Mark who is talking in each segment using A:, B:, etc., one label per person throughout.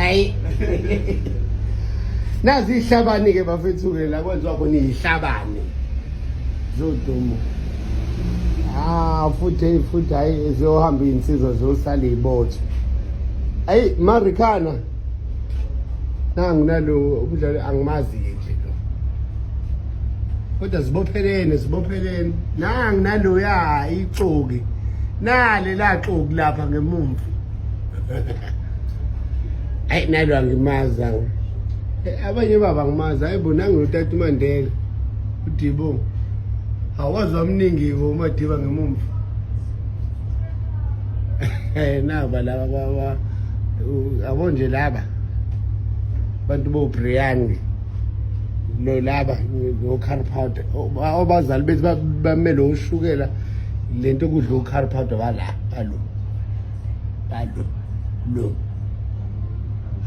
A: hayi nazi ihlabani ke bafethu ke la kwenziwa khona ihlabani zodumo futhi hayi ziyohamba insizwa zosala izibotho hayi Marikana nangu nalo umdlalo angimazi nje lo kodwa sibophelene nangu nalo ya ixoki nale la xoki lapha ngemumva hayi nalo angimazi abanye baba ngimazi ayibona ngilotata uMandela uDibo awazwa omningi uMadiba ngemumva naba laba baba abonje laba bantu boBrian lo laba no Carpowder abazali bethi bamele ushukela lento kudla uCarpowder bala balo lo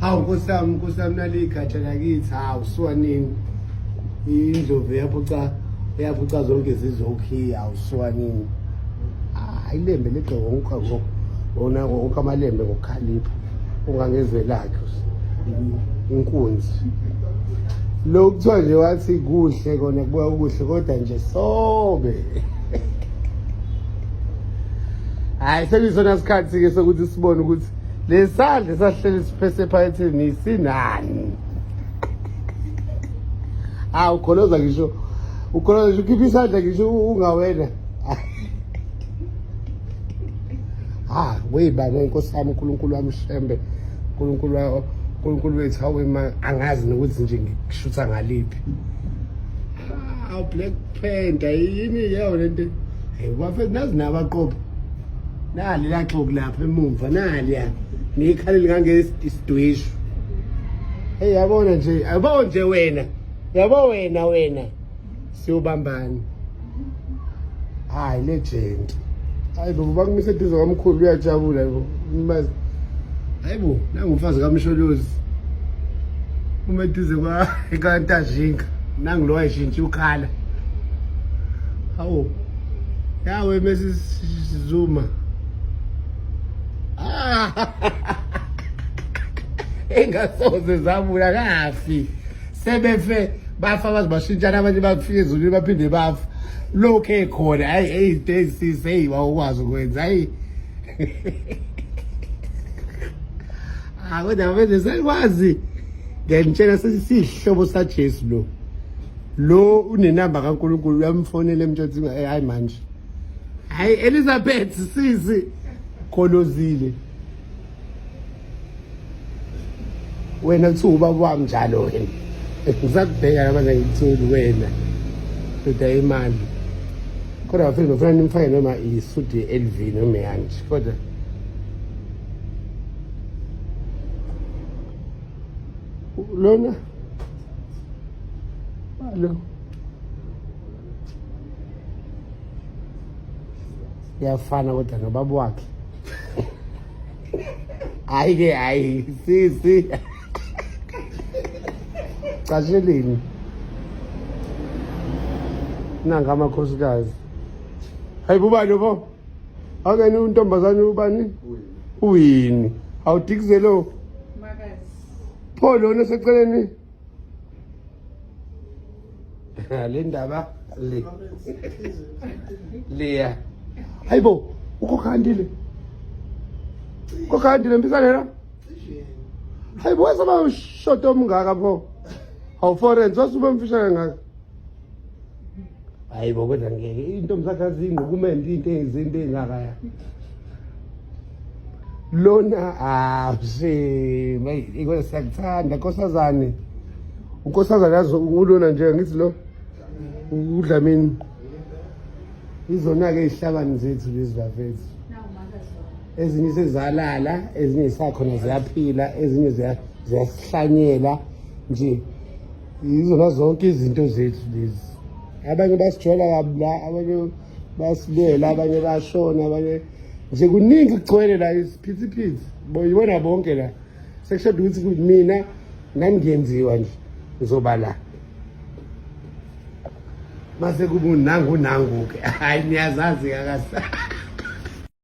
A: hawu nkosami nalikhatha lakithi hawu siwanini indlovu yaphuca zonke zizokhiya awusiwanini ilembe legqoka wona ukamalembe ngokhalipha ungangezwe lakhe inkunzi lo kuthiwa nje wathi kuhle kona kubuya kuhle kodwa nje sobe hayi sekusona isikhathi ke sokuthi sibone ukuthi lesandla sahlele siphese phakathini sinani ukholoza ngisho ukhipha isandla ngisho ungawena weyibaba Nkosi yami uNkulunkulu wami Shembe uNkulunkulu wethu hawe angazi nokuthi nje ngikushutha ngaliphi Black Panther yini yawo lento wafethu nazi nabaqopha nali laxoki lapha emumva nali ya nikhalile ngangesidwishu yabona nje yabo nje wena yabo wena siyobambani legend hayi bo bakumise eduze kwamkhulu uyajabula yebo imazi hayibo nangumfazi kaMsholozi uma eduze kwa ekantajinga nangu lo wayishintsha ukhala hawo yawe Mrs Zuma engasoze zabula kafi sebefe bafa bazibashintshana abanye bafike ezulwini baphinde bafa lokho ekhona hayi days hey wawukwazi ukwenza hayi kodwa manje sekwazi ngiyantshela sesihlobo saJesu lo unenamba kaNkulunkulu uyamfonela emtshothi hayi manje hayi Elizabeth sisi kholozile wena kuthi ubaba wami njalo wena ngizakubheka nabanye ngithuli wena kodwa imali kodwa afike nofuna nimfake noma isuti LV noma yanje kodwa lona alo yafana kodwa nobaba wakhe hayi sisi cashelini nanga amakhosikazi hayi bubani bo akeni untombazane ubani uyini awudikizelo makazi pho lona seceleni le ndaba leya hayibo ukukhandile mbisane la hayibo wesaba ushota omngaka pho awu foreign wasuba mfishane ngaka hayibo kodwa ngeke intombi sakhe ngokumende into ezinto engakaya lona ikona siyakuthanda nkosazane unkosazane yazo ulona nje ngithi lo uDlamini izona-ke ihlabani zethu lezi bafethu ezinye sezalala ezinye zisakhona ziyaphila ezinye ziyasihlanyela nje izona zonke izinto zethu lezi abanye basijola kabi la abanye basilwela abanye bashona abanye nje kuningi kugcwele la isiphithiphithi boyibona bonke la sekushoda ukuthi mina nami ngiyenziwa nje ngizoba la mase kuba nangu ke hayi niyazazi kakasa